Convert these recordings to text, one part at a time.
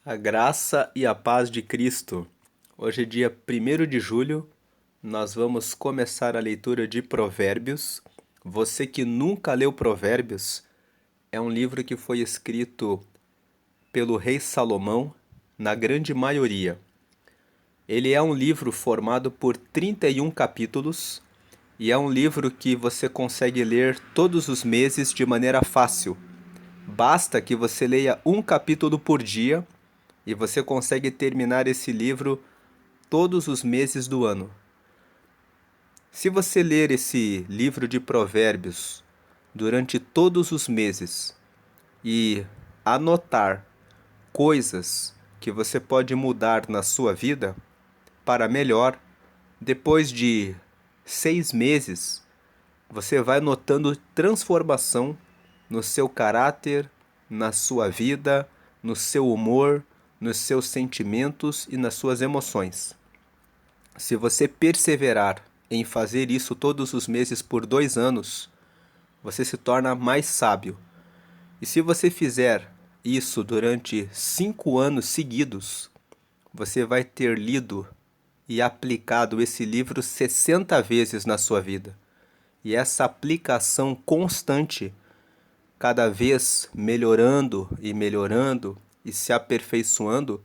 A graça e a paz de Cristo. Hoje é dia 1º de julho, nós vamos começar a leitura de Provérbios. Você que nunca leu Provérbios, é um livro que foi escrito pelo rei Salomão, na grande maioria. Ele é um livro formado por 31 capítulos e é um livro que você consegue ler todos os meses de maneira fácil. Basta que você leia um capítulo por dia e você consegue terminar esse livro todos os meses do ano. Se você ler esse livro de Provérbios durante todos os meses e anotar coisas que você pode mudar na sua vida para melhor, depois de 6 meses, você vai notando transformação no seu caráter, na sua vida, no seu humor, nos seus sentimentos e nas suas emoções. Se você perseverar em fazer isso todos os meses por 2 anos, você se torna mais sábio. E se você fizer isso durante 5 anos seguidos, você vai ter lido e aplicado esse livro 60 vezes na sua vida. E essa aplicação constante, cada vez melhorando e se aperfeiçoando,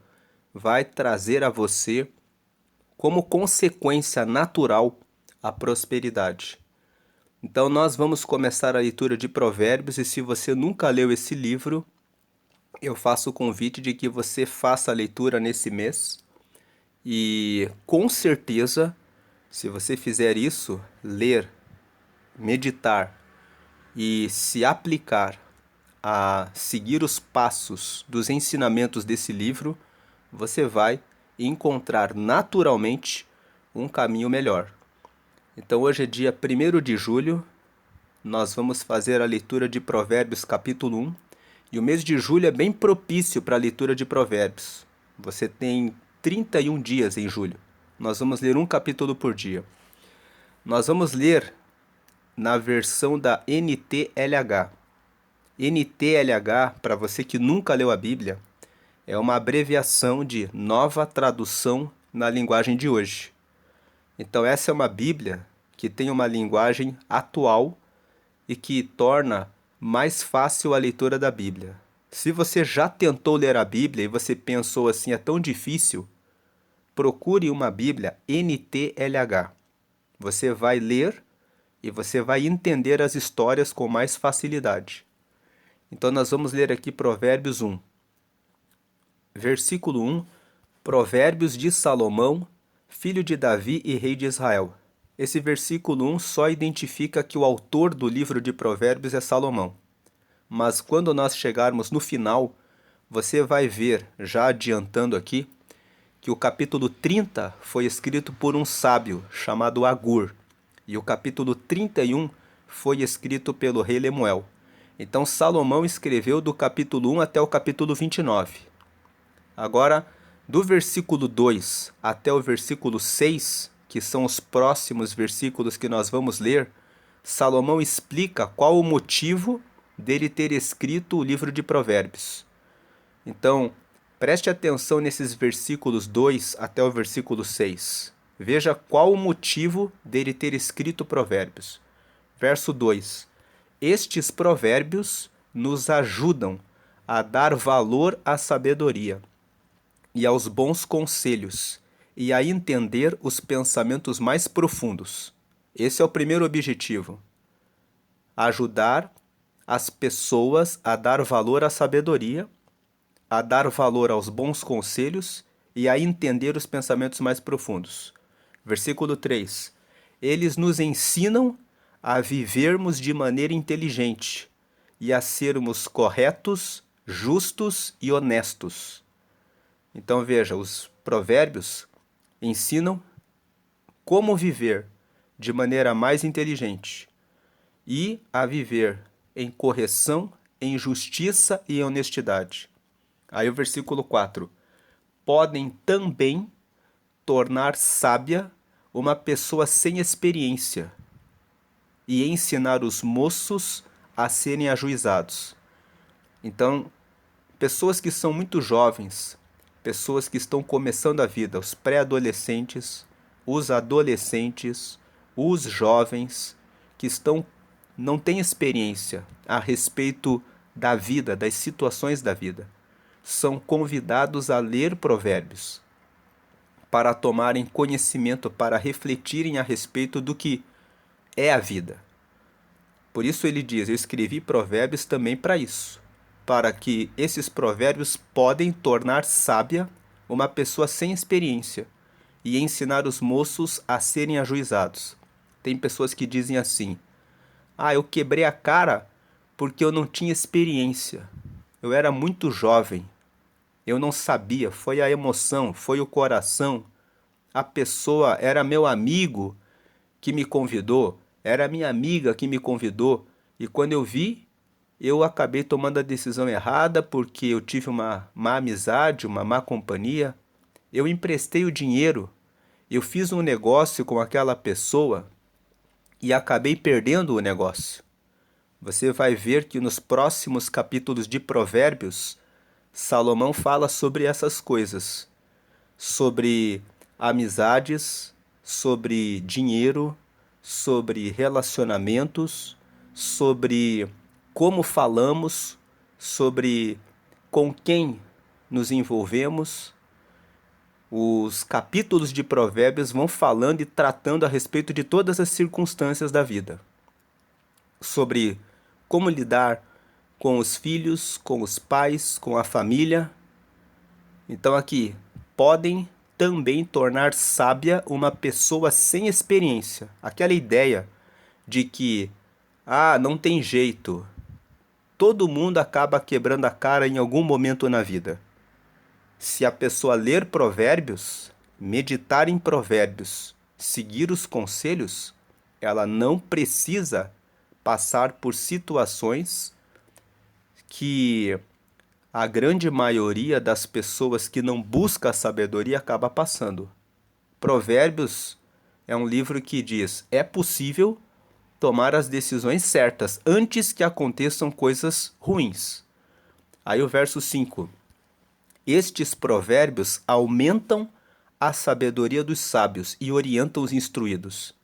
vai trazer a você, como consequência natural, a prosperidade. Então nós vamos começar a leitura de Provérbios e se você nunca leu esse livro, eu faço o convite de que você faça a leitura nesse mês e com certeza, se você fizer isso, ler, meditar e se aplicar a seguir os passos dos ensinamentos desse livro, você vai encontrar naturalmente um caminho melhor. Então hoje é dia 1º de julho, nós vamos fazer a leitura de Provérbios capítulo 1, e o mês de julho é bem propício para a leitura de Provérbios. Você tem 31 dias em julho. Nós vamos ler um capítulo por dia. Nós vamos ler na versão da NTLH. NTLH, para você que nunca leu a Bíblia, é uma abreviação de Nova Tradução na Linguagem de Hoje. Então essa é uma Bíblia que tem uma linguagem atual e que torna mais fácil a leitura da Bíblia. Se você já tentou ler a Bíblia e você pensou assim, é tão difícil, procure uma Bíblia NTLH. Você vai ler e você vai entender as histórias com mais facilidade. Então nós vamos ler aqui Provérbios 1. Versículo 1. Provérbios de Salomão, filho de Davi e rei de Israel. Esse versículo 1 só identifica que o autor do livro de Provérbios é Salomão. Mas quando nós chegarmos no final, você vai ver, já adiantando aqui, que o capítulo 30 foi escrito por um sábio chamado Agur, e o capítulo 31 foi escrito pelo rei Lemuel. Então Salomão escreveu do capítulo 1 até o capítulo 29. Agora, do versículo 2 até o versículo 6, que são os próximos versículos que nós vamos ler, Salomão explica qual o motivo dele ter escrito o livro de Provérbios. Então, preste atenção nesses versículos 2 até o versículo 6. Veja qual o motivo dele ter escrito Provérbios. Verso 2. Estes provérbios nos ajudam a dar valor à sabedoria e aos bons conselhos e a entender os pensamentos mais profundos. Esse é o primeiro objetivo. Ajudar as pessoas a dar valor à sabedoria, a dar valor aos bons conselhos e a entender os pensamentos mais profundos. Versículo 3. Eles nos ensinam a vivermos de maneira inteligente e a sermos corretos, justos e honestos. Então veja, os provérbios ensinam como viver de maneira mais inteligente e a viver em correção, em justiça e em honestidade. Aí o versículo 4. Podem também tornar sábia uma pessoa sem experiência e ensinar os moços a serem ajuizados. Então, pessoas que são muito jovens, pessoas que estão começando a vida, os pré-adolescentes, os adolescentes, os jovens que não têm experiência a respeito da vida, das situações da vida, são convidados a ler provérbios para tomarem conhecimento, para refletirem a respeito do que é a vida. Por isso ele diz: eu escrevi provérbios também para isso, para que esses provérbios podem tornar sábia uma pessoa sem experiência e ensinar os moços a serem ajuizados. Tem pessoas que dizem assim: ah, eu quebrei a cara porque eu não tinha experiência. Eu era muito jovem. Eu não sabia. Foi a emoção, foi o coração. A pessoa era meu amigo que me convidou, era minha amiga que me convidou. E quando eu vi, eu acabei tomando a decisão errada porque eu tive uma má amizade, uma má companhia. Eu emprestei o dinheiro, eu fiz um negócio com aquela pessoa e acabei perdendo o negócio. Você vai ver que nos próximos capítulos de Provérbios, Salomão fala sobre essas coisas, sobre amizades, sobre dinheiro, sobre relacionamentos, sobre como falamos, sobre com quem nos envolvemos. Os capítulos de Provérbios vão falando e tratando a respeito de todas as circunstâncias da vida, sobre como lidar com os filhos, com os pais, com a família. Então aqui, podem também tornar sábia uma pessoa sem experiência. Aquela ideia de que, ah, não tem jeito, todo mundo acaba quebrando a cara em algum momento na vida. Se a pessoa ler provérbios, meditar em provérbios, seguir os conselhos, ela não precisa passar por situações que a grande maioria das pessoas que não busca a sabedoria acaba passando. Provérbios é um livro que diz: é possível tomar as decisões certas antes que aconteçam coisas ruins. Aí o verso 5: estes provérbios aumentam a sabedoria dos sábios e orientam os instruídos.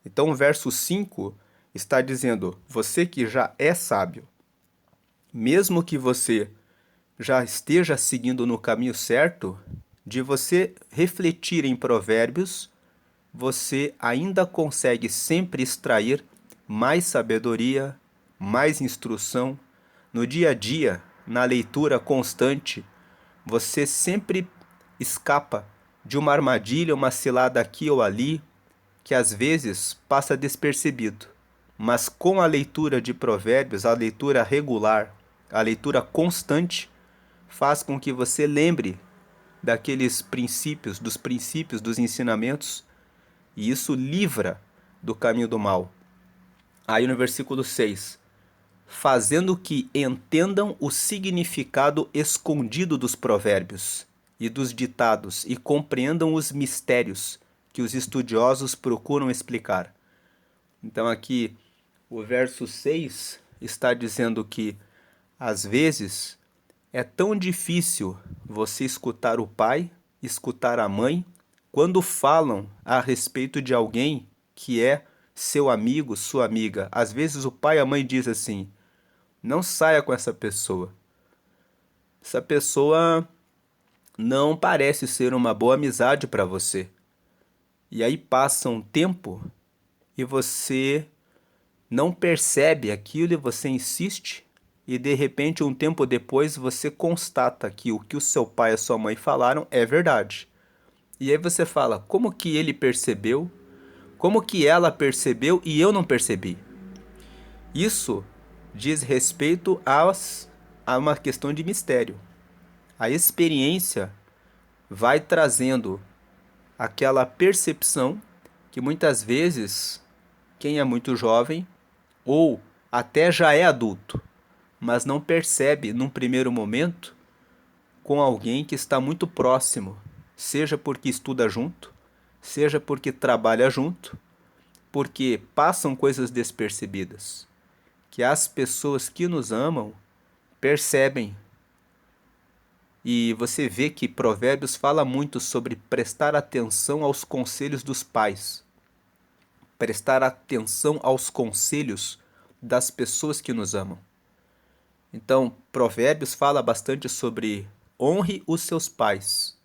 Então o verso 5 está dizendo: você que já é sábio, mesmo que você já esteja seguindo no caminho certo, de você refletir em provérbios, você ainda consegue sempre extrair mais sabedoria, mais instrução. No dia a dia, na leitura constante, você sempre escapa de uma armadilha, uma cilada aqui ou ali, que às vezes passa despercebido. Mas com a leitura de provérbios, a leitura regular, a leitura constante, faz com que você lembre daqueles princípios, dos ensinamentos, e isso livra do caminho do mal. Aí no versículo 6: fazendo que entendam o significado escondido dos provérbios e dos ditados e compreendam os mistérios que os estudiosos procuram explicar. Então aqui o verso 6 está dizendo que às vezes é tão difícil você escutar o pai, escutar a mãe, quando falam a respeito de alguém que é seu amigo, sua amiga. Às vezes o pai e a mãe dizem assim: não saia com essa pessoa. Essa pessoa não parece ser uma boa amizade para você. E aí passa um tempo e você não percebe aquilo e você insiste, e de repente um tempo depois você constata que o seu pai e a sua mãe falaram é verdade. E aí você fala: como que ele percebeu? Como que ela percebeu e eu não percebi? Isso diz respeito a uma questão de mistério. A experiência vai trazendo aquela percepção que muitas vezes quem é muito jovem ou até já é adulto, mas não percebe num primeiro momento com alguém que está muito próximo, seja porque estuda junto, seja porque trabalha junto, porque passam coisas despercebidas, que as pessoas que nos amam percebem E você vê que Provérbios fala muito sobre prestar atenção aos conselhos dos pais, prestar atenção aos conselhos das pessoas que nos amam. Então, Provérbios fala bastante sobre honre os seus pais.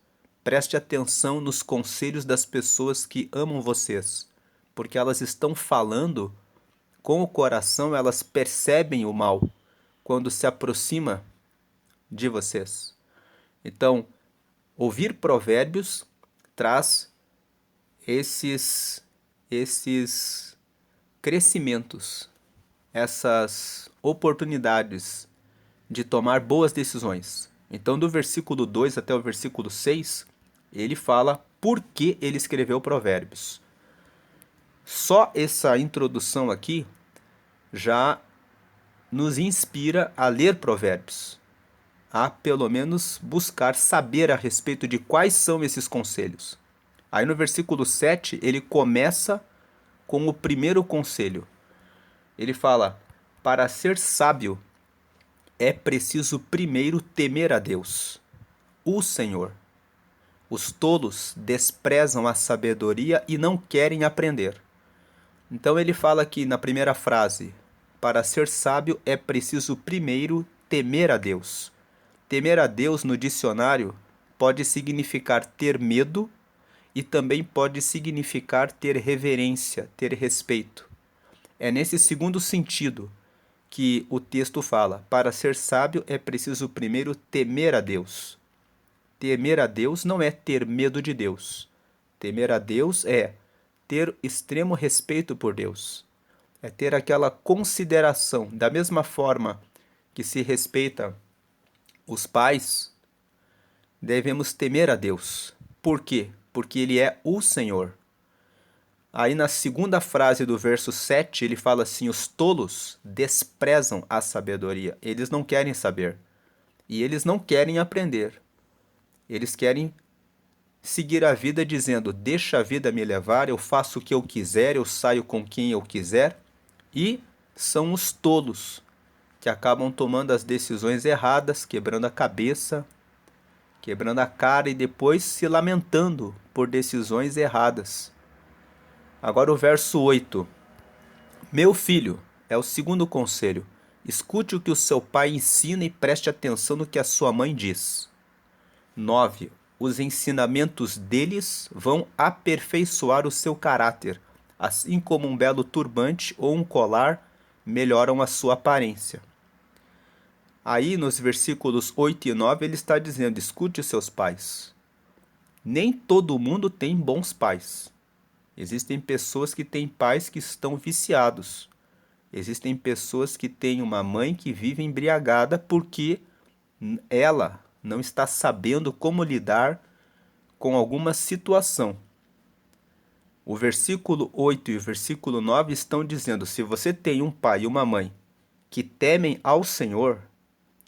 Preste atenção nos conselhos das pessoas que amam vocês, porque elas estão falando com o coração, elas percebem o mal quando se aproxima de vocês. Então, ouvir Provérbios traz esses crescimentos, essas oportunidades de tomar boas decisões. Então, do versículo 2 até o versículo 6, ele fala por que ele escreveu Provérbios. Só essa introdução aqui já nos inspira a ler Provérbios, a pelo menos buscar saber a respeito de quais são esses conselhos. Aí no versículo 7, ele começa com o primeiro conselho. Ele fala: para ser sábio é preciso primeiro temer a Deus, o Senhor. Os tolos desprezam a sabedoria e não querem aprender. Então ele fala aqui na primeira frase: para ser sábio é preciso primeiro temer a Deus. Temer a Deus no dicionário pode significar ter medo e também pode significar ter reverência, ter respeito. É nesse segundo sentido que o texto fala: para ser sábio é preciso primeiro temer a Deus. Temer a Deus não é ter medo de Deus. Temer a Deus é ter extremo respeito por Deus. É ter aquela consideração, da mesma forma que se respeita os pais, devemos temer a Deus. Por quê? Porque Ele é o Senhor. Aí na segunda frase do verso 7, ele fala assim: os tolos desprezam a sabedoria. Eles não querem saber. E eles não querem aprender. Eles querem seguir a vida dizendo: deixa a vida me levar, eu faço o que eu quiser, eu saio com quem eu quiser. E são os tolos que acabam tomando as decisões erradas, quebrando a cabeça, quebrando a cara e depois se lamentando por decisões erradas. Agora o verso 8. Meu filho, é o segundo conselho. Escute o que o seu pai ensina e preste atenção no que a sua mãe diz. 9. Os ensinamentos deles vão aperfeiçoar o seu caráter, assim como um belo turbante ou um colar melhoram a sua aparência. Aí nos versículos 8 e 9 ele está dizendo: escute os seus pais. Nem todo mundo tem bons pais. Existem pessoas que têm pais que estão viciados. Existem pessoas que têm uma mãe que vive embriagada porque ela não está sabendo como lidar com alguma situação. O versículo 8 e o versículo 9 estão dizendo: se você tem um pai e uma mãe que temem ao Senhor,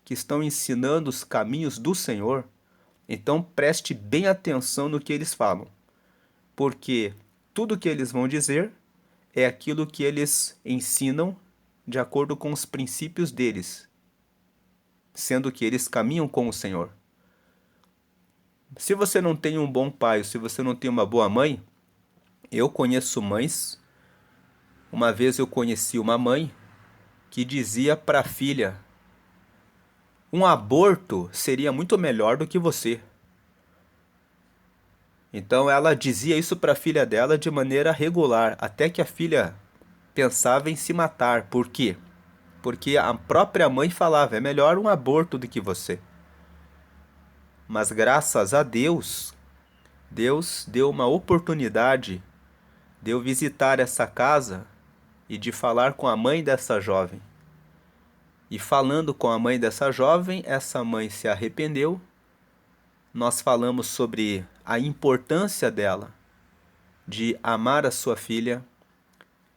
que estão ensinando os caminhos do Senhor, então preste bem atenção no que eles falam, porque tudo que eles vão dizer é aquilo que eles ensinam de acordo com os princípios deles, sendo que eles caminham com o Senhor. Se você não tem um bom pai, ou se você não tem uma boa mãe, eu conheço mães. Uma vez eu conheci uma mãe que dizia para a filha: um aborto seria muito melhor do que você. Então ela dizia isso para a filha dela de maneira regular, até que a filha pensava em se matar. Por quê? Porque a própria mãe falava: é melhor um aborto do que você. Mas graças a Deus, Deus deu uma oportunidade de eu visitar essa casa e de falar com a mãe dessa jovem. E falando com a mãe dessa jovem, essa mãe se arrependeu. Nós falamos sobre a importância dela de amar a sua filha,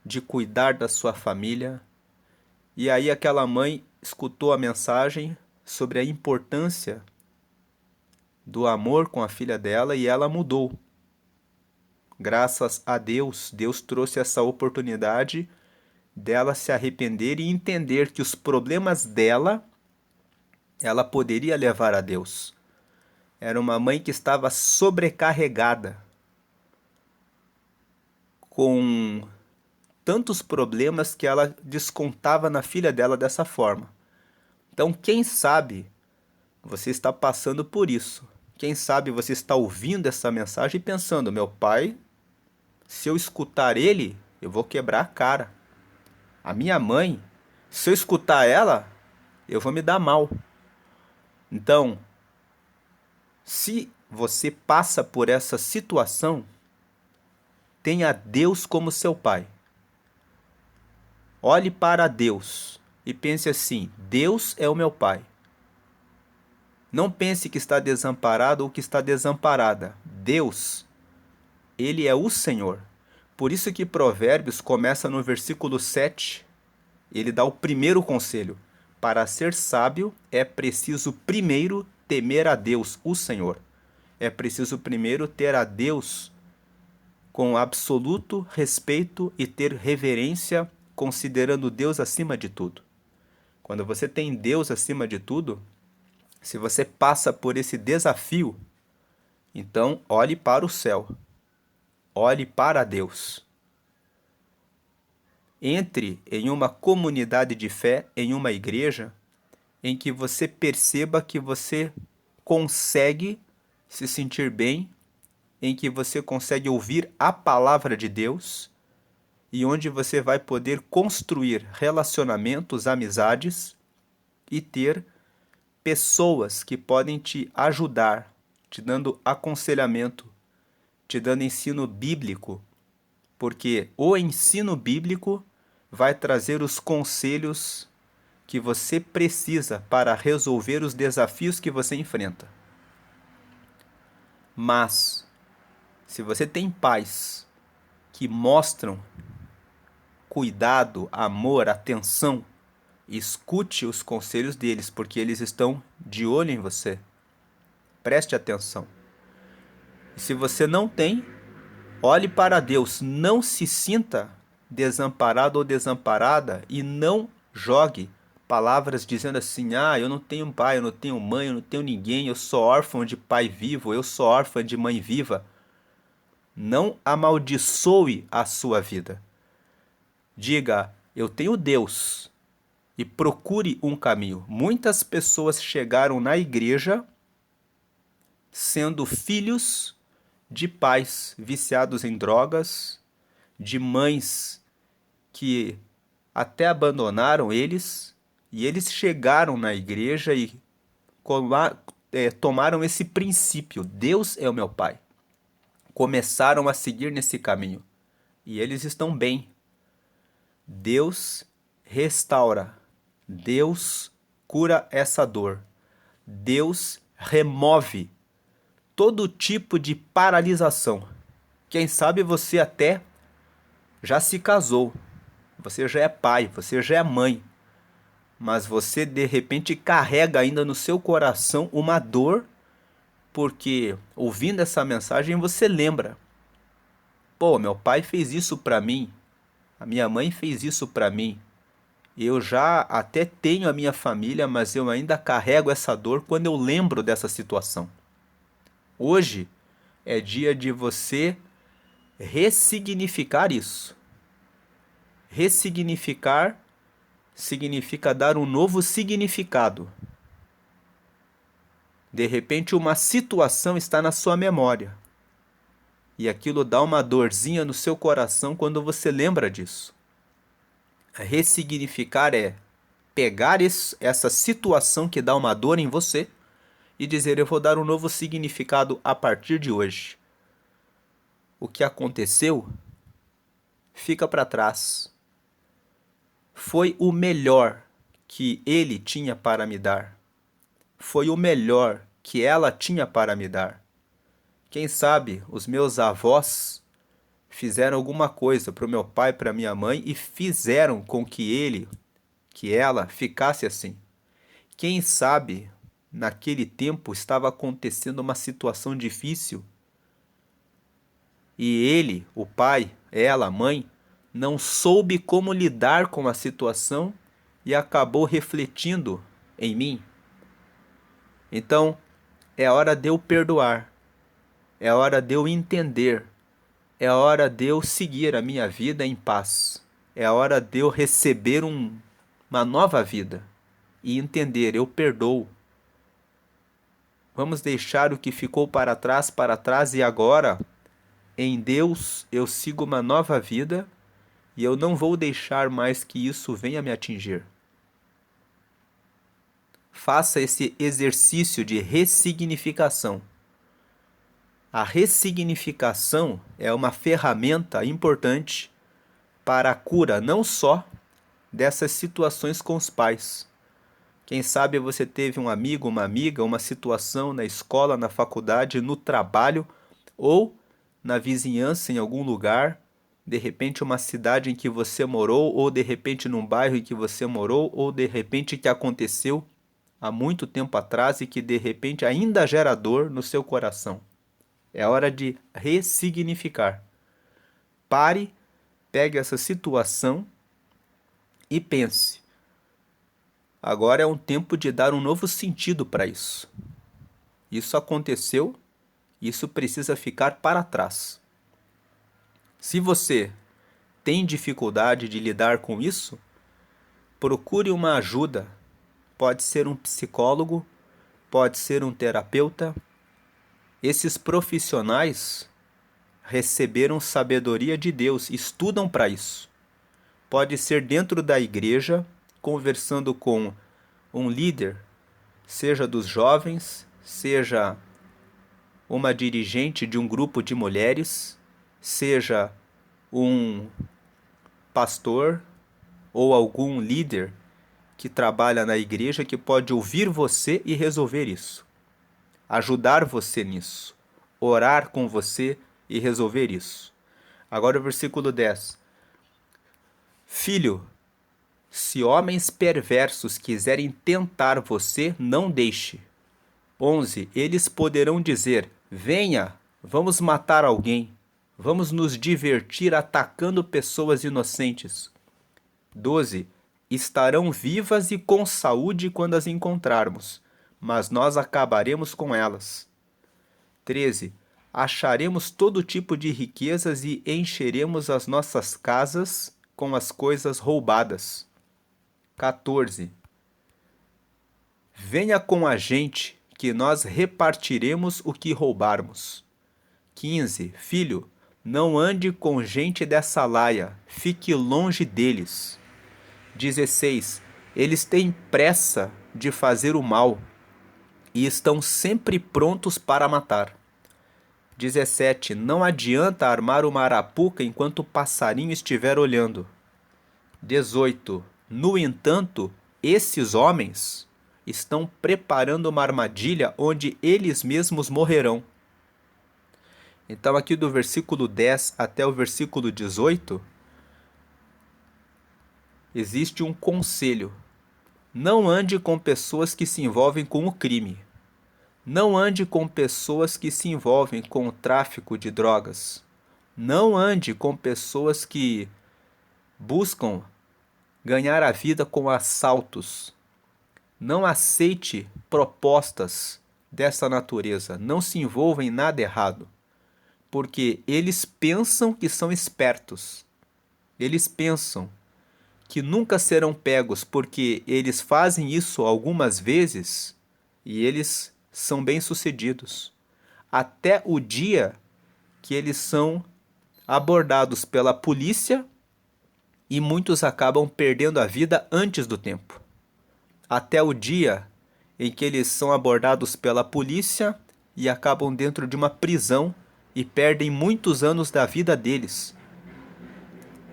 de cuidar da sua família. E aí aquela mãe escutou a mensagem sobre a importância do amor com a filha dela e ela mudou. Graças a Deus, Deus trouxe essa oportunidade dela se arrepender e entender que os problemas dela, ela poderia levar a Deus. Era uma mãe que estava sobrecarregada com tantos problemas que ela descontava na filha dela dessa forma. Então, quem sabe você está passando por isso. Quem sabe você está ouvindo essa mensagem e pensando: meu pai, se eu escutar ele, eu vou quebrar a cara. A minha mãe, se eu escutar ela, eu vou me dar mal. Então, se você passa por essa situação, tenha Deus como seu pai. Olhe para Deus e pense assim: Deus é o meu pai. Não pense que está desamparado ou que está desamparada. Deus, ele é o Senhor. Por isso que Provérbios começa no versículo 7. Ele dá o primeiro conselho. Para ser sábio, é preciso primeiro temer a Deus, o Senhor. É preciso primeiro ter a Deus com absoluto respeito e ter reverência, considerando Deus acima de tudo. Quando você tem Deus acima de tudo, se você passa por esse desafio, então olhe para o céu, olhe para Deus. Entre em uma comunidade de fé, em uma igreja, em que você perceba que você consegue se sentir bem, em que você consegue ouvir a palavra de Deus e onde você vai poder construir relacionamentos, amizades e ter pessoas que podem te ajudar, te dando aconselhamento, te dando ensino bíblico, porque o ensino bíblico vai trazer os conselhos que você precisa para resolver os desafios que você enfrenta. Mas, se você tem pais que mostram cuidado, amor, atenção, escute os conselhos deles, porque eles estão de olho em você. Preste atenção. E se você não tem, olhe para Deus. Não se sinta desamparado ou desamparada e não jogue palavras dizendo assim: ah, eu não tenho pai, eu não tenho mãe, eu não tenho ninguém, eu sou órfão de pai vivo, eu sou órfã de mãe viva. Não amaldiçoe a sua vida. Diga: eu tenho Deus, e procure um caminho. Muitas pessoas chegaram na igreja sendo filhos de pais viciados em drogas, de mães que até abandonaram eles, e eles chegaram na igreja e tomaram esse princípio: Deus é o meu pai. Começaram a seguir nesse caminho e eles estão bem. Deus restaura, Deus cura essa dor, Deus remove todo tipo de paralisação. Quem sabe você até já se casou, você já é pai, você já é mãe, mas você de repente carrega ainda no seu coração uma dor, porque ouvindo essa mensagem você lembra: pô, meu pai fez isso pra mim, a minha mãe fez isso pra mim. Eu já até tenho a minha família, mas eu ainda carrego essa dor quando eu lembro dessa situação. Hoje é dia de você ressignificar isso. Ressignificar significa dar um novo significado. De repente, uma situação está na sua memória. E aquilo dá uma dorzinha no seu coração quando você lembra disso. Ressignificar é pegar essa situação que dá uma dor em você e dizer: eu vou dar um novo significado a partir de hoje. O que aconteceu fica para trás. Foi o melhor que ele tinha para me dar. Foi o melhor que ela tinha para me dar. Quem sabe os meus avós fizeram alguma coisa para o meu pai, para minha mãe e fizeram com que ela ficasse assim. Quem sabe naquele tempo estava acontecendo uma situação difícil e ele, o pai, ela, a mãe, não soube como lidar com a situação e acabou refletindo em mim. Então, É hora de eu perdoar. É hora de eu entender. É hora de eu seguir a minha vida em paz. É hora de eu receber uma nova vida e entender, eu perdoo. Vamos deixar o que ficou para trás e agora, em Deus, eu sigo uma nova vida e eu não vou deixar mais que isso venha me atingir. Faça esse exercício de ressignificação. A ressignificação é uma ferramenta importante para a cura não só dessas situações com os pais. Quem sabe você teve um amigo, uma amiga, uma situação na escola, na faculdade, no trabalho ou na vizinhança em algum lugar, de repente uma cidade em que você morou, ou de repente num bairro em que você morou, ou de repente que aconteceu há muito tempo atrás e que de repente ainda gera dor no seu coração. É hora de ressignificar. Pare, pegue essa situação e pense. Agora é um tempo de dar um novo sentido para isso. Isso aconteceu, isso precisa ficar para trás. Se você tem dificuldade de lidar com isso, procure uma ajuda. Pode ser um psicólogo, pode ser um terapeuta. Esses profissionais receberam sabedoria de Deus, estudam para isso. Pode ser dentro da igreja, conversando com um líder, seja dos jovens, seja uma dirigente de um grupo de mulheres, seja um pastor ou algum líder que trabalha na igreja que pode ouvir você e resolver isso. Ajudar você nisso. Orar com você e resolver isso. Agora o versículo 10. Filho, se homens perversos quiserem tentar você, não deixe. 11. Eles poderão dizer, venha, vamos matar alguém. Vamos nos divertir atacando pessoas inocentes. 12. Estarão vivas e com saúde quando as encontrarmos, mas nós acabaremos com elas. 13. Acharemos todo tipo de riquezas e encheremos as nossas casas com as coisas roubadas. 14. Venha com a gente, que nós repartiremos o que roubarmos. 15. Filho, não ande com gente dessa laia, fique longe deles. 16. Eles têm pressa de fazer o mal e estão sempre prontos para matar. 17. Não adianta armar uma arapuca enquanto o passarinho estiver olhando. 18. No entanto, esses homens estão preparando uma armadilha onde eles mesmos morrerão. Então, aqui do versículo 10 até o versículo 18, existe um conselho. Não ande com pessoas que se envolvem com o crime. Não ande com pessoas que se envolvem com o tráfico de drogas. Não ande com pessoas que buscam ganhar a vida com assaltos. Não aceite propostas dessa natureza. Não se envolva em nada errado. Porque eles pensam que são espertos. Eles pensam que nunca serão pegos porque eles fazem isso algumas vezes e eles são bem-sucedidos. Até o dia que eles são abordados pela polícia e muitos acabam perdendo a vida antes do tempo. Até o dia em que eles são abordados pela polícia e acabam dentro de uma prisão e perdem muitos anos da vida deles.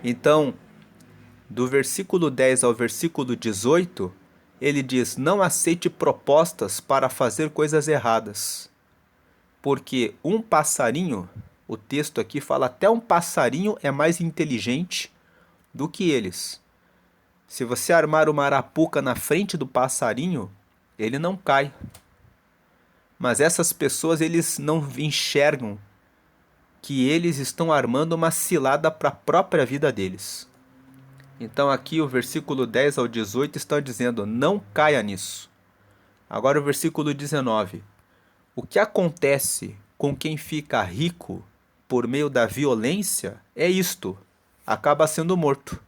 Então, do versículo 10 ao versículo 18, ele diz, não aceite propostas para fazer coisas erradas. Porque um passarinho, o texto aqui fala, até um passarinho é mais inteligente do que eles. Se você armar uma arapuca na frente do passarinho, ele não cai. Mas essas pessoas, eles não enxergam que eles estão armando uma cilada para a própria vida deles. Então aqui o versículo 10 ao 18 está dizendo, não caia nisso. Agora o versículo 19. O que acontece com quem fica rico por meio da violência é isto: acaba sendo morto.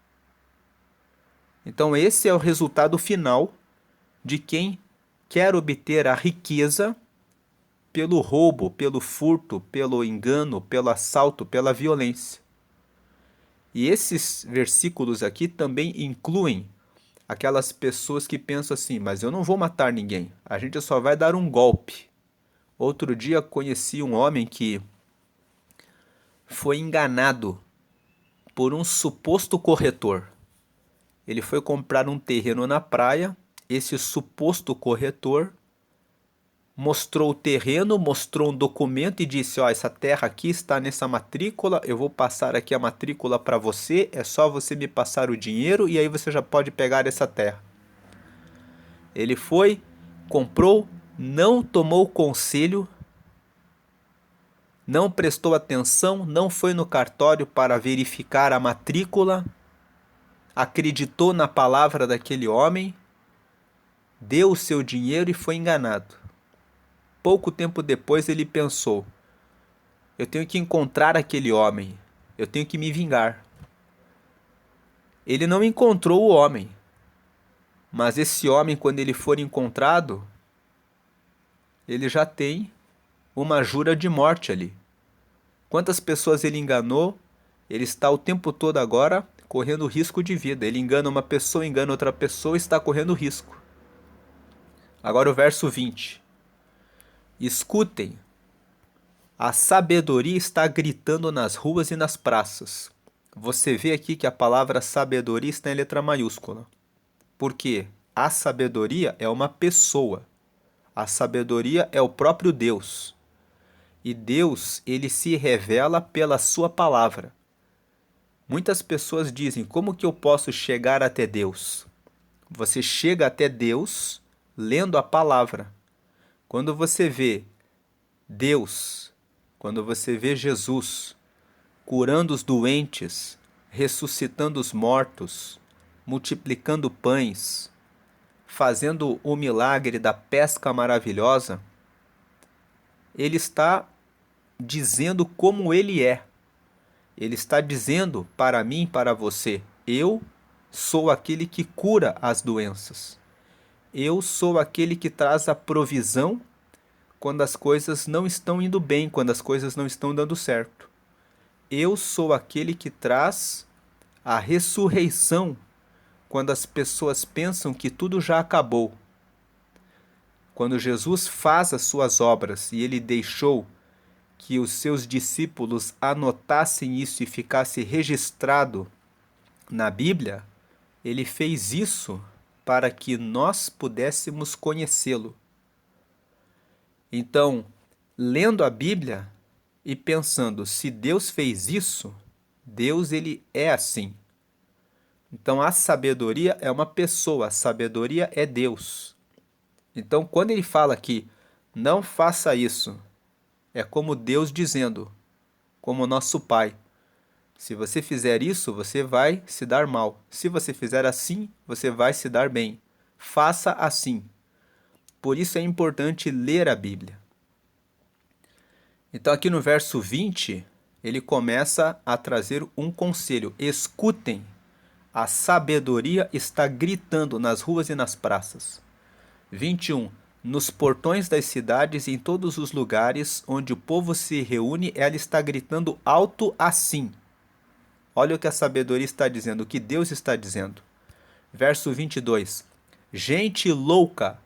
Então, esse é o resultado final de quem quer obter a riqueza pelo roubo, pelo furto, pelo engano, pelo assalto, pela violência. E esses versículos aqui também incluem aquelas pessoas que pensam assim: mas eu não vou matar ninguém, a gente só vai dar um golpe. Outro dia conheci um homem que foi enganado por um suposto corretor. Ele foi comprar um terreno na praia, esse suposto corretor mostrou o terreno, mostrou um documento e disse: ó, essa terra aqui está nessa matrícula, eu vou passar aqui a matrícula para você, é só você me passar o dinheiro e aí você já pode pegar essa terra. Ele foi, comprou, não tomou conselho, não prestou atenção, não foi no cartório para verificar a matrícula, acreditou na palavra daquele homem, deu o seu dinheiro e foi enganado. Pouco tempo depois ele pensou: eu tenho que encontrar aquele homem, eu tenho que me vingar. Ele não encontrou o homem, mas esse homem, quando ele for encontrado, ele já tem uma jura de morte ali. Quantas pessoas ele enganou? Ele está o tempo todo agora correndo risco de vida. Ele engana uma pessoa, engana outra pessoa e está correndo risco. Agora o verso 20. Escutem, a sabedoria está gritando nas ruas e nas praças. Você vê aqui que a palavra sabedoria está em letra maiúscula. Porque a sabedoria é uma pessoa. A sabedoria é o próprio Deus. E Deus, ele se revela pela sua palavra. Muitas pessoas dizem: como que eu posso chegar até Deus? Você chega até Deus lendo a palavra. Quando você vê Deus, quando você vê Jesus curando os doentes, ressuscitando os mortos, multiplicando pães, fazendo o milagre da pesca maravilhosa, ele está dizendo como ele é. Ele está dizendo para mim, para você: eu sou aquele que cura as doenças. Eu sou aquele que traz a provisão quando as coisas não estão indo bem, quando as coisas não estão dando certo. Eu sou aquele que traz a ressurreição quando as pessoas pensam que tudo já acabou. Quando Jesus faz as suas obras e ele deixou que os seus discípulos anotassem isso e ficasse registrado na Bíblia, ele fez isso para que nós pudéssemos conhecê-lo. Então, lendo a Bíblia e pensando: se Deus fez isso, Deus ele é assim. Então a sabedoria é uma pessoa, a sabedoria é Deus. Então quando ele fala aqui: não faça isso, é como Deus dizendo, como nosso Pai: se você fizer isso, você vai se dar mal. Se você fizer assim, você vai se dar bem. Faça assim. Por isso é importante ler a Bíblia. Então aqui no verso 20, ele começa a trazer um conselho: escutem, a sabedoria está gritando nas ruas e nas praças. 21. Nos portões das cidades e em todos os lugares onde o povo se reúne, ela está gritando alto assim. Olha o que a sabedoria está dizendo, o que Deus está dizendo. Verso 22. Gente louca,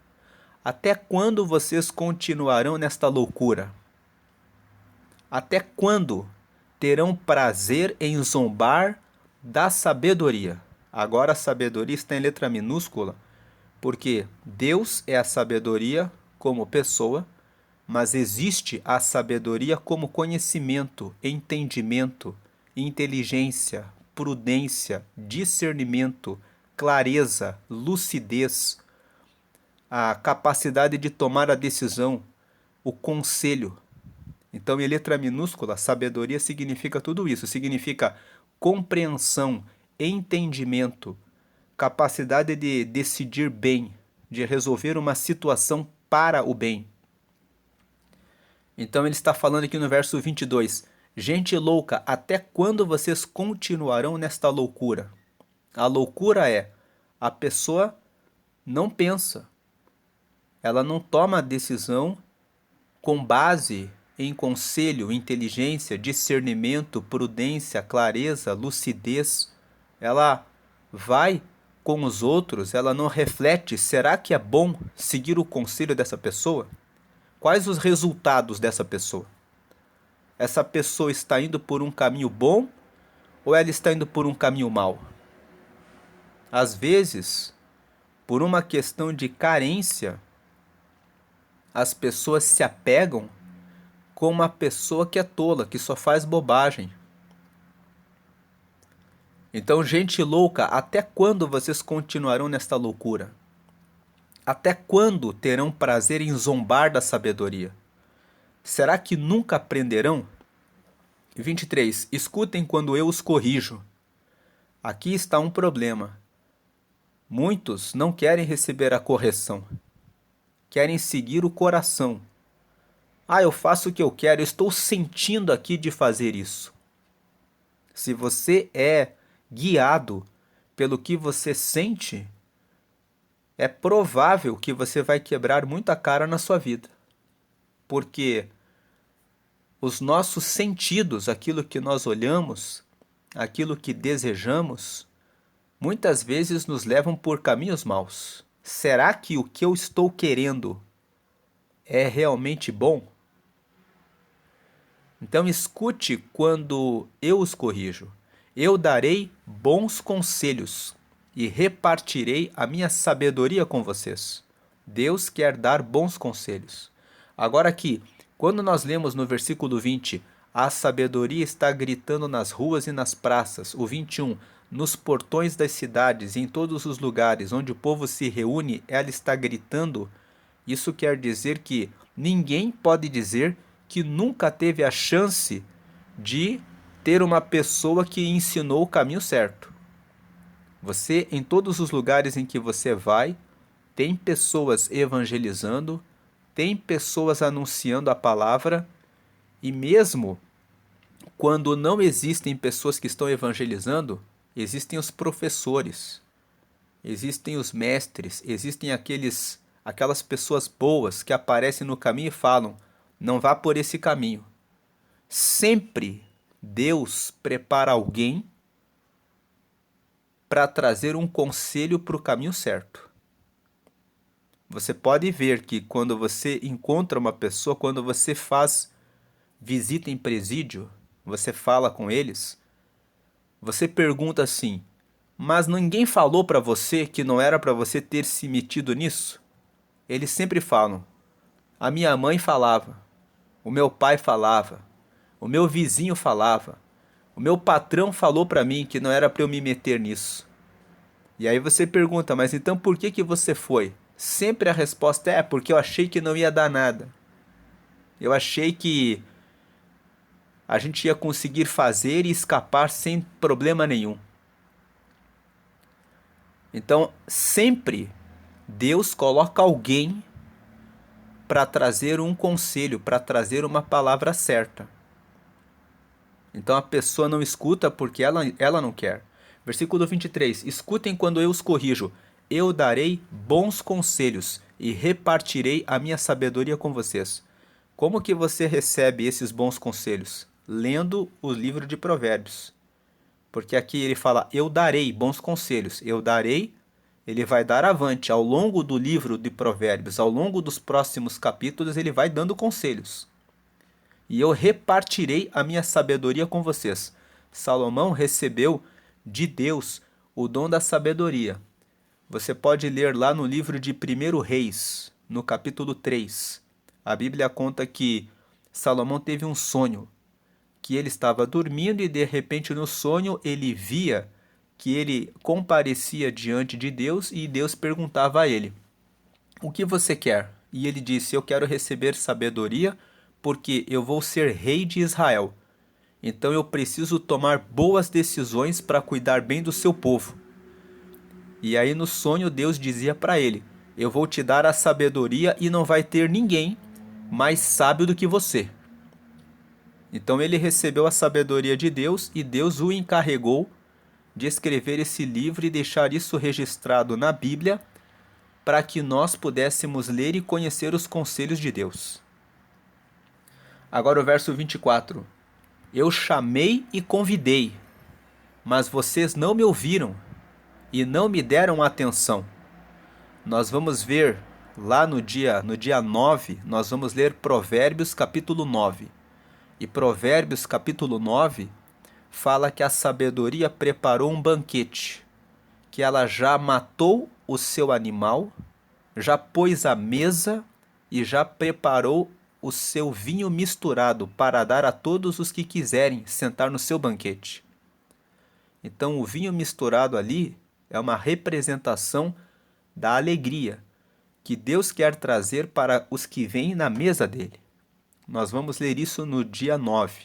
até quando vocês continuarão nesta loucura? Até quando terão prazer em zombar da sabedoria? Agora a sabedoria está em letra minúscula, porque Deus é a sabedoria como pessoa, mas existe a sabedoria como conhecimento, entendimento, inteligência, prudência, discernimento, clareza, lucidez, a capacidade de tomar a decisão, o conselho. Então, em letra minúscula, sabedoria significa tudo isso, significa compreensão, entendimento, capacidade de decidir bem, de resolver uma situação para o bem. Então ele está falando aqui no verso 22. Gente louca, até quando vocês continuarão nesta loucura? A loucura é a pessoa não pensa, ela não toma a decisão com base em conselho, inteligência, discernimento, prudência, clareza, lucidez. Ela vai com os outros, ela não reflete, será que é bom seguir o conselho dessa pessoa? Quais os resultados dessa pessoa? Essa pessoa está indo por um caminho bom ou ela está indo por um caminho mau? Às vezes, por uma questão de carência, as pessoas se apegam com uma pessoa que é tola, que só faz bobagem. Então, gente louca, até quando vocês continuarão nesta loucura? Até quando terão prazer em zombar da sabedoria? Será que nunca aprenderão? 23. Escutem quando eu os corrijo. Aqui está um problema. Muitos não querem receber a correção. Querem seguir o coração. Ah, eu faço o que eu quero, eu estou sentindo aqui de fazer isso. Se você é guiado pelo que você sente, é provável que você vai quebrar muita cara na sua vida. Porque os nossos sentidos, aquilo que nós olhamos, aquilo que desejamos, muitas vezes nos levam por caminhos maus. Será que o que eu estou querendo é realmente bom? Então escute quando eu os corrijo. Eu darei bons conselhos e repartirei a minha sabedoria com vocês. Deus quer dar bons conselhos. Agora aqui, quando nós lemos no versículo 20, a sabedoria está gritando nas ruas e nas praças. O 21, nos portões das cidades e em todos os lugares onde o povo se reúne, ela está gritando. Isso quer dizer que ninguém pode dizer que nunca teve a chance de ter uma pessoa que ensinou o caminho certo. Você, em todos os lugares em que você vai, tem pessoas evangelizando, tem pessoas anunciando a palavra, e mesmo quando não existem pessoas que estão evangelizando, existem os professores, existem os mestres, existem aquelas pessoas boas que aparecem no caminho e falam: não vá por esse caminho. Sempre Deus prepara alguém para trazer um conselho para o caminho certo. Você pode ver que quando você encontra uma pessoa, quando você faz visita em presídio, você fala com eles, você pergunta assim: mas ninguém falou para você que não era para você ter se metido nisso? Eles sempre falam: a minha mãe falava, o meu pai falava, o meu vizinho falava, o meu patrão falou para mim que não era para eu me meter nisso. E aí você pergunta: mas então por que você foi? Sempre a resposta é: porque eu achei que não ia dar nada. Eu achei que a gente ia conseguir fazer e escapar sem problema nenhum. Então, sempre Deus coloca alguém para trazer um conselho, para trazer uma palavra certa. Então a pessoa não escuta porque ela não quer. Versículo 23. Escutem quando eu os corrijo. Eu darei bons conselhos e repartirei a minha sabedoria com vocês. Como que você recebe esses bons conselhos? Lendo o livro de Provérbios. Porque aqui ele fala: eu darei bons conselhos. Eu darei, ele vai dar avante. Ao longo do livro de Provérbios, ao longo dos próximos capítulos, ele vai dando conselhos. E eu repartirei a minha sabedoria com vocês. Salomão recebeu de Deus o dom da sabedoria. Você pode ler lá no livro de 1 Reis, no capítulo 3. A Bíblia conta que Salomão teve um sonho, que ele estava dormindo e de repente no sonho ele via que ele comparecia diante de Deus e Deus perguntava a ele: o que você quer? E ele disse: eu quero receber sabedoria porque eu vou ser rei de Israel. Então eu preciso tomar boas decisões para cuidar bem do seu povo. E aí no sonho Deus dizia para ele: eu vou te dar a sabedoria e não vai ter ninguém mais sábio do que você. Então ele recebeu a sabedoria de Deus e Deus o encarregou de escrever esse livro e deixar isso registrado na Bíblia para que nós pudéssemos ler e conhecer os conselhos de Deus. Agora o verso 24. Eu chamei e convidei, mas vocês não me ouviram e não me deram atenção. Nós vamos ver lá no dia 9, nós vamos ler Provérbios capítulo 9. E Provérbios capítulo 9 fala que a sabedoria preparou um banquete, que ela já matou o seu animal, já pôs a mesa e já preparou o seu vinho misturado para dar a todos os que quiserem sentar no seu banquete. Então o vinho misturado ali é uma representação da alegria que Deus quer trazer para os que vêm na mesa dele. Nós vamos ler isso no dia 9.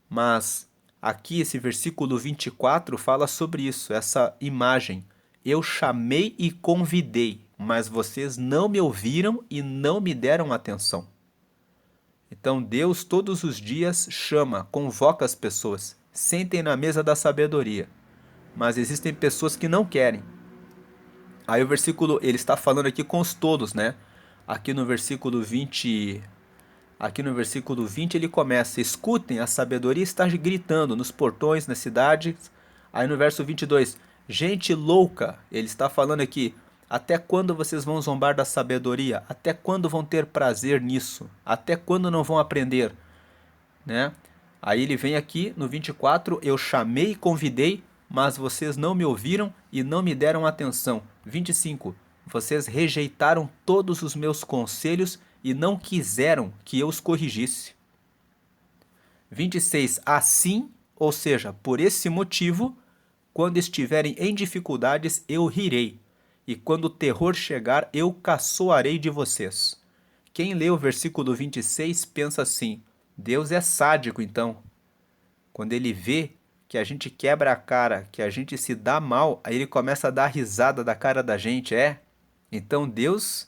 Mas aqui esse versículo 24 fala sobre isso, essa imagem. Eu chamei e convidei, mas vocês não me ouviram e não me deram atenção. Então Deus todos os dias chama, convoca as pessoas, sentem na mesa da sabedoria. Mas existem pessoas que não querem. Aí o versículo, ele está falando aqui com os todos, né? Aqui no versículo 20 ele começa: escutem, a sabedoria está gritando nos portões, nas cidades. Aí no verso 22, gente louca, ele está falando aqui: até quando vocês vão zombar da sabedoria? Até quando vão ter prazer nisso? Até quando não vão aprender? Né? Aí ele vem aqui no 24, eu chamei e convidei, mas vocês não me ouviram e não me deram atenção. 25, vocês rejeitaram todos os meus conselhos e não quiseram que eu os corrigisse. 26, assim, ou seja, por esse motivo, quando estiverem em dificuldades, eu rirei, e quando o terror chegar, eu caçoarei de vocês. Quem lê o versículo 26 pensa assim: Deus é sádico então. Quando ele vê que a gente quebra a cara, que a gente se dá mal, aí ele começa a dar risada da cara da gente, Então Deus,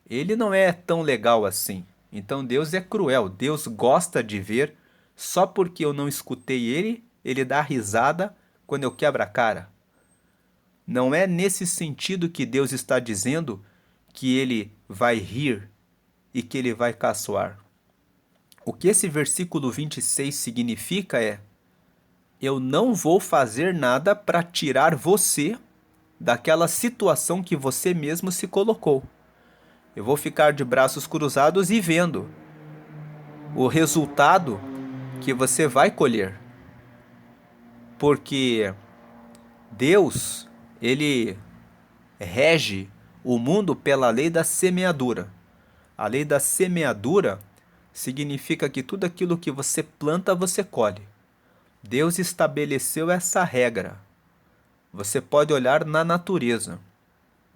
ele não é tão legal assim. Então Deus é cruel. Deus gosta de ver, só porque eu não escutei ele, ele dá risada quando eu quebro a cara. Não é nesse sentido que Deus está dizendo que ele vai rir e que ele vai caçoar. O que esse versículo 26 significa é: eu não vou fazer nada para tirar você daquela situação que você mesmo se colocou. Eu vou ficar de braços cruzados e vendo o resultado que você vai colher. Porque Deus, ele rege o mundo pela lei da semeadura. A lei da semeadura significa que tudo aquilo que você planta, você colhe. Deus estabeleceu essa regra. Você pode olhar na natureza.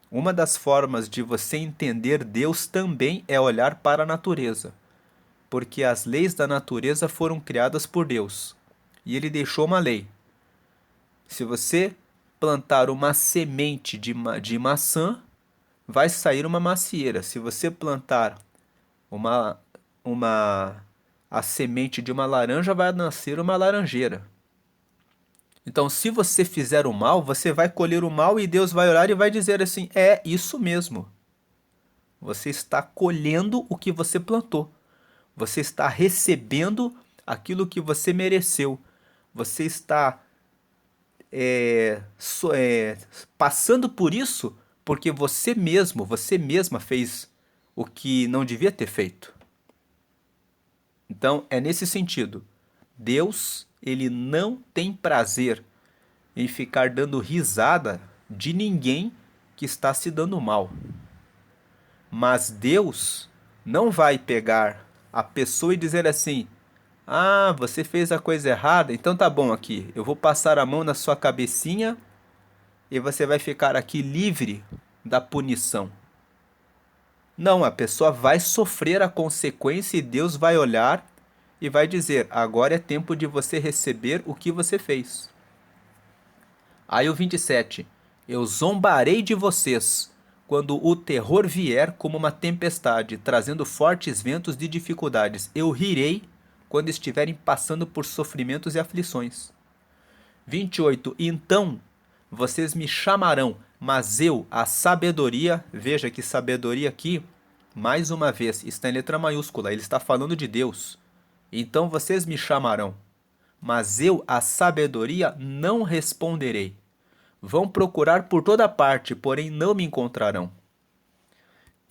Uma das formas de você entender Deus também é olhar para a natureza, porque as leis da natureza foram criadas por Deus, e ele deixou uma lei. Se você plantar uma semente de maçã, vai sair uma macieira. Se você plantar a semente de uma laranja, vai nascer uma laranjeira. Então, se você fizer o mal, você vai colher o mal e Deus vai olhar e vai dizer assim: é isso mesmo. Você está colhendo o que você plantou. Você está recebendo aquilo que você mereceu. Você está passando por isso porque você mesmo, você mesma fez o que não devia ter feito. Então, é nesse sentido. Deus, ele não tem prazer em ficar dando risada de ninguém que está se dando mal. Mas Deus não vai pegar a pessoa e dizer assim: ah, você fez a coisa errada, então tá bom aqui, eu vou passar a mão na sua cabecinha e você vai ficar aqui livre da punição. Não, a pessoa vai sofrer a consequência e Deus vai olhar e vai dizer: agora é tempo de você receber o que você fez. Aí o 27, eu zombarei de vocês quando o terror vier como uma tempestade, trazendo fortes ventos de dificuldades. Eu rirei quando estiverem passando por sofrimentos e aflições. 28. Então vocês me chamarão, mas eu, a sabedoria, veja que sabedoria aqui, mais uma vez, está em letra maiúscula, ele está falando de Deus. Então vocês me chamarão, mas eu, a sabedoria, não responderei. Vão procurar por toda parte, porém não me encontrarão.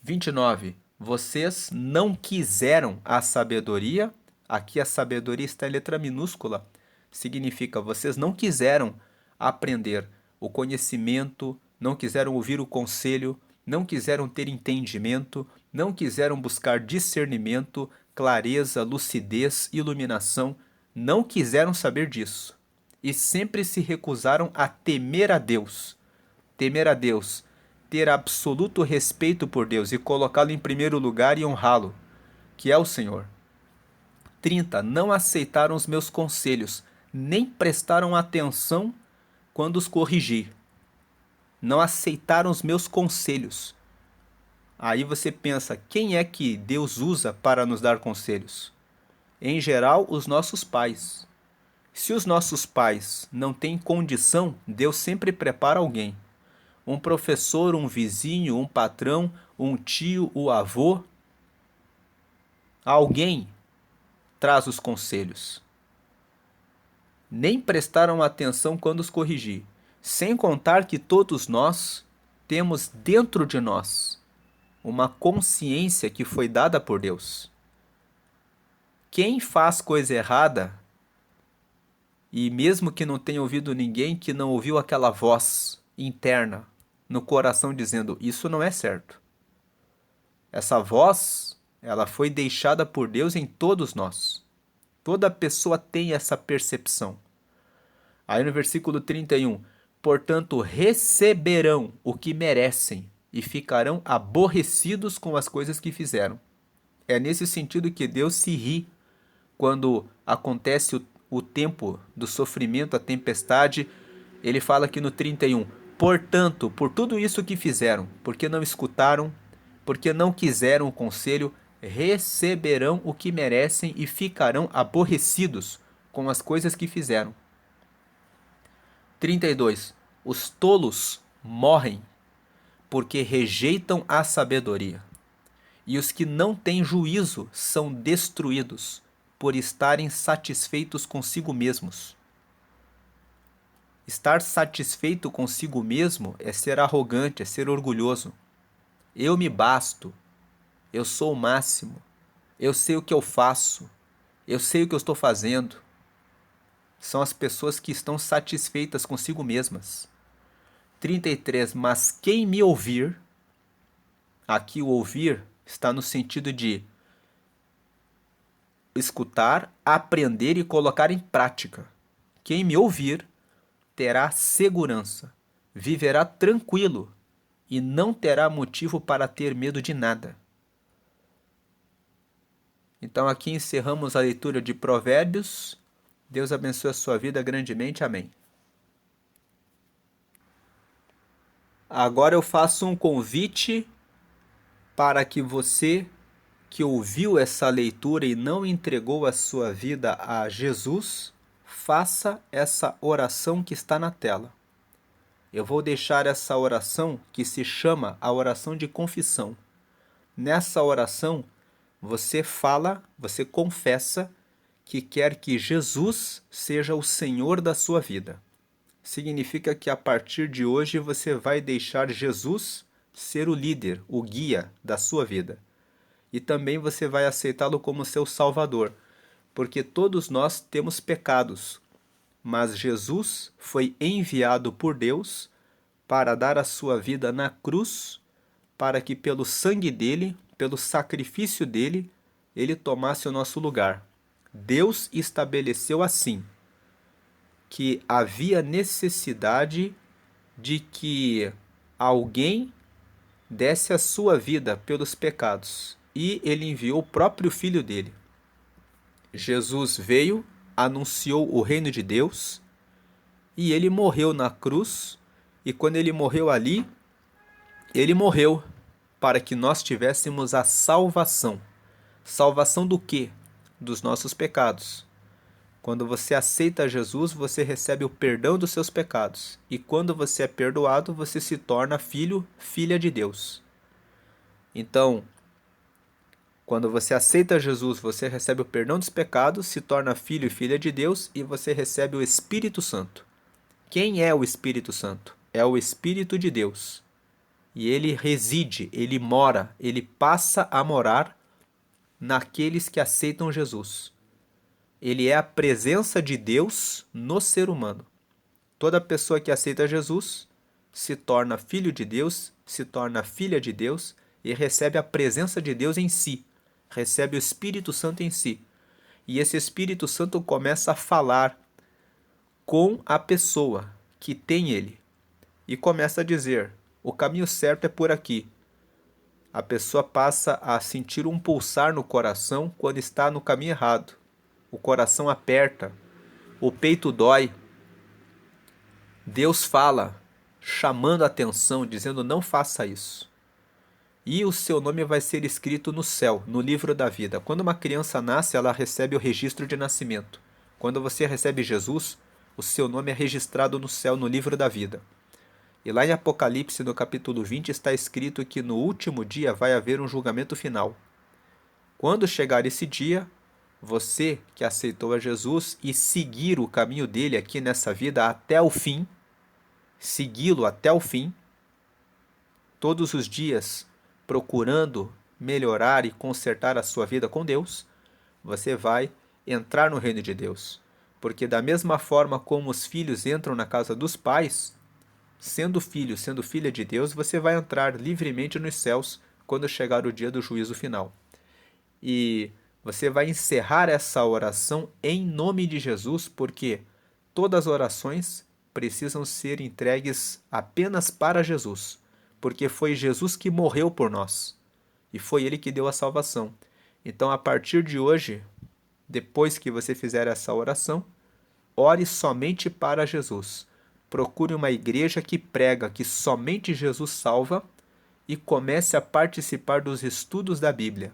29. Vocês não quiseram a sabedoria. Aqui a sabedoria está em letra minúscula. Significa, vocês não quiseram aprender o conhecimento, não quiseram ouvir o conselho, não quiseram ter entendimento, não quiseram buscar discernimento, clareza, lucidez, iluminação, não quiseram saber disso. E sempre se recusaram a temer a Deus. Temer a Deus, ter absoluto respeito por Deus e colocá-lo em primeiro lugar e honrá-lo, que é o Senhor. 30. Não aceitaram os meus conselhos, nem prestaram atenção quando os corrigi. Não aceitaram os meus conselhos. Aí você pensa, quem é que Deus usa para nos dar conselhos? Em geral, os nossos pais. Se os nossos pais não têm condição, Deus sempre prepara alguém. Um professor, um vizinho, um patrão, um tio, o avô. Alguém traz os conselhos. Nem prestaram atenção quando os corrigi. Sem contar que todos nós temos dentro de nós uma consciência que foi dada por Deus. Quem faz coisa errada, e mesmo que não tenha ouvido ninguém, que não ouviu aquela voz interna no coração dizendo, isso não é certo. Essa voz, ela foi deixada por Deus em todos nós. Toda pessoa tem essa percepção. Aí no versículo 31, portanto receberão o que merecem e ficarão aborrecidos com as coisas que fizeram. É nesse sentido que Deus se ri quando acontece o tempo do sofrimento, a tempestade. Ele fala aqui no 31, portanto, por tudo isso que fizeram, porque não escutaram, porque não quiseram o conselho, receberão o que merecem e ficarão aborrecidos com as coisas que fizeram. 32. Os tolos morrem porque rejeitam a sabedoria, e os que não têm juízo são destruídos por estarem satisfeitos consigo mesmos. Estar satisfeito consigo mesmo é ser arrogante, é ser orgulhoso. Eu me basto, eu sou o máximo, eu sei o que eu faço, eu sei o que eu estou fazendo. São as pessoas que estão satisfeitas consigo mesmas. 33. Mas quem me ouvir, aqui o ouvir está no sentido de escutar, aprender e colocar em prática. Quem me ouvir terá segurança, viverá tranquilo e não terá motivo para ter medo de nada. Então aqui encerramos a leitura de Provérbios. Deus abençoe a sua vida grandemente. Amém. Agora eu faço um convite para que você que ouviu essa leitura e não entregou a sua vida a Jesus, faça essa oração que está na tela. Eu vou deixar essa oração que se chama a oração de confissão. Nessa oração, você fala, você confessa que quer que Jesus seja o Senhor da sua vida. Significa que a partir de hoje você vai deixar Jesus ser o líder, o guia da sua vida. E também você vai aceitá-lo como seu Salvador, porque todos nós temos pecados, mas Jesus foi enviado por Deus para dar a sua vida na cruz, para que pelo sangue dele, pelo sacrifício dele, ele tomasse o nosso lugar. Deus estabeleceu assim que havia necessidade de que alguém desse a sua vida pelos pecados, e ele enviou o próprio filho dele. Jesus veio, anunciou o reino de Deus, e ele morreu na cruz, e quando ele morreu ali, Ele morreu para que nós tivéssemos a salvação. Salvação do quê? Dos nossos pecados. Quando você aceita Jesus, você recebe o perdão dos seus pecados. E quando você é perdoado, você se torna filho, filha de Deus. Então, quando você aceita Jesus, você recebe o perdão dos pecados, se torna filho e filha de Deus e você recebe o Espírito Santo. Quem é o Espírito Santo? É o Espírito de Deus. E ele reside, ele mora, ele passa a morar naqueles que aceitam Jesus. Ele é a presença de Deus no ser humano. Toda pessoa que aceita Jesus se torna filho de Deus, se torna filha de Deus e recebe a presença de Deus em si, recebe o Espírito Santo em si. E esse Espírito Santo começa a falar com a pessoa que tem ele e começa a dizer: o caminho certo é por aqui. A pessoa passa a sentir um pulsar no coração quando está no caminho errado. O coração aperta, o peito dói. Deus fala, chamando a atenção, dizendo: não faça isso. E o seu nome vai ser escrito no céu, no livro da vida. Quando uma criança nasce, ela recebe o registro de nascimento. Quando você recebe Jesus, o seu nome é registrado no céu, no livro da vida. E lá em Apocalipse, no capítulo 20, está escrito que no último dia vai haver um julgamento final. Quando chegar esse dia, você que aceitou a Jesus e seguir o caminho dele aqui nessa vida até o fim, segui-lo até o fim, todos os dias procurando melhorar e consertar a sua vida com Deus, você vai entrar no reino de Deus. Porque da mesma forma como os filhos entram na casa dos pais, sendo filho, sendo filha de Deus, você vai entrar livremente nos céus quando chegar o dia do juízo final. E você vai encerrar essa oração em nome de Jesus, porque todas as orações precisam ser entregues apenas para Jesus, porque foi Jesus que morreu por nós e foi ele que deu a salvação. Então, a partir de hoje, depois que você fizer essa oração, ore somente para Jesus. Procure uma igreja que prega que somente Jesus salva e comece a participar dos estudos da Bíblia.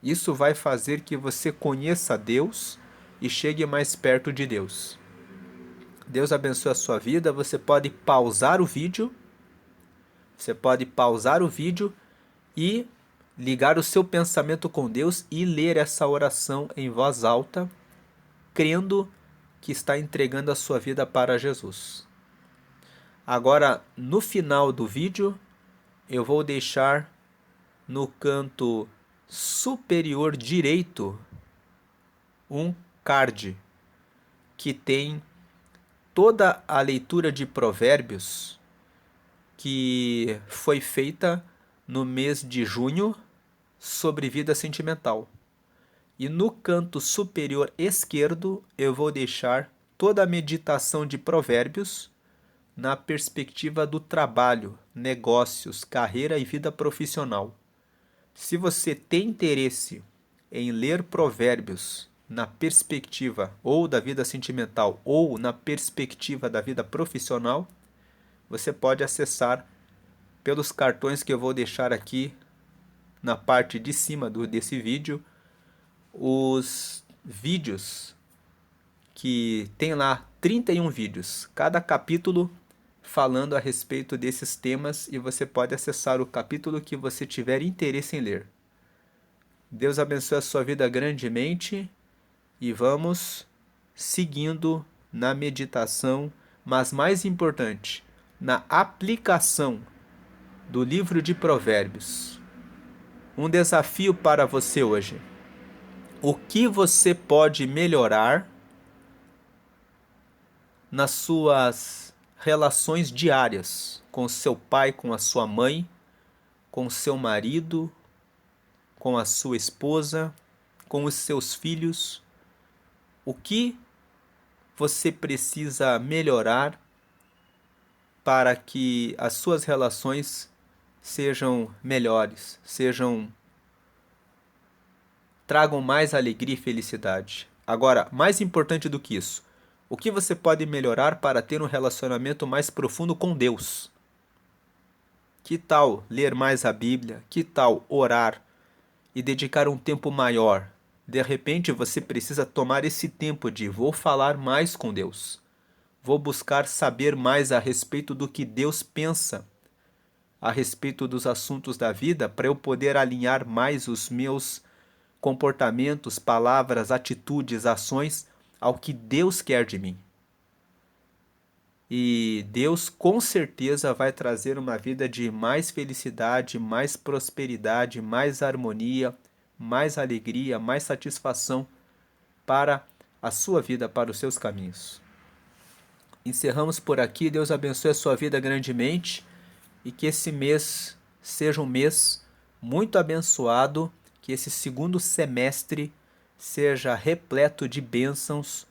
Isso vai fazer que você conheça Deus e chegue mais perto de Deus. Deus abençoe a sua vida. Você pode pausar o vídeo. E ligar o seu pensamento com Deus e ler essa oração em voz alta, crendo que está entregando a sua vida para Jesus. Agora, no final do vídeo, eu vou deixar no canto superior direito um card que tem toda a leitura de Provérbios que foi feita no mês de junho sobre vida sentimental. E no canto superior esquerdo eu vou deixar toda a meditação de Provérbios na perspectiva do trabalho, negócios, carreira e vida profissional. Se você tem interesse em ler Provérbios na perspectiva ou da vida sentimental ou na perspectiva da vida profissional, você pode acessar pelos cartões que eu vou deixar aqui na parte de cima desse vídeo, os vídeos que tem lá 31 vídeos, cada capítulo falando a respeito desses temas, e você pode acessar o capítulo que você tiver interesse em ler. Deus abençoe a sua vida grandemente e vamos seguindo na meditação, mas mais importante, na aplicação do livro de Provérbios. Um desafio para você hoje. O que você pode melhorar nas suas relações diárias com seu pai, com a sua mãe, com seu marido, com a sua esposa, com os seus filhos? O que você precisa melhorar para que as suas relações sejam melhores, tragam mais alegria e felicidade? Agora, mais importante do que isso, o que você pode melhorar para ter um relacionamento mais profundo com Deus? Que tal ler mais a Bíblia? Que tal orar e dedicar um tempo maior? De repente você precisa tomar esse tempo de vou falar mais com Deus. Vou buscar saber mais a respeito do que Deus pensa a respeito dos assuntos da vida para eu poder alinhar mais os meus comportamentos, palavras, atitudes, ações ao que Deus quer de mim. E Deus com certeza vai trazer uma vida de mais felicidade, mais prosperidade, mais harmonia, mais alegria, mais satisfação para a sua vida, para os seus caminhos. Encerramos por aqui. Deus abençoe a sua vida grandemente e que esse mês seja um mês muito abençoado, que esse segundo semestre seja repleto de bênçãos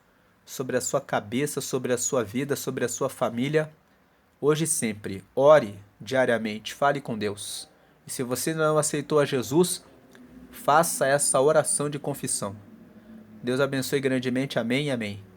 sobre a sua cabeça, sobre a sua vida, sobre a sua família, hoje e sempre. Ore diariamente, fale com Deus. E se você não aceitou a Jesus, faça essa oração de confissão. Deus abençoe grandemente. Amém e amém.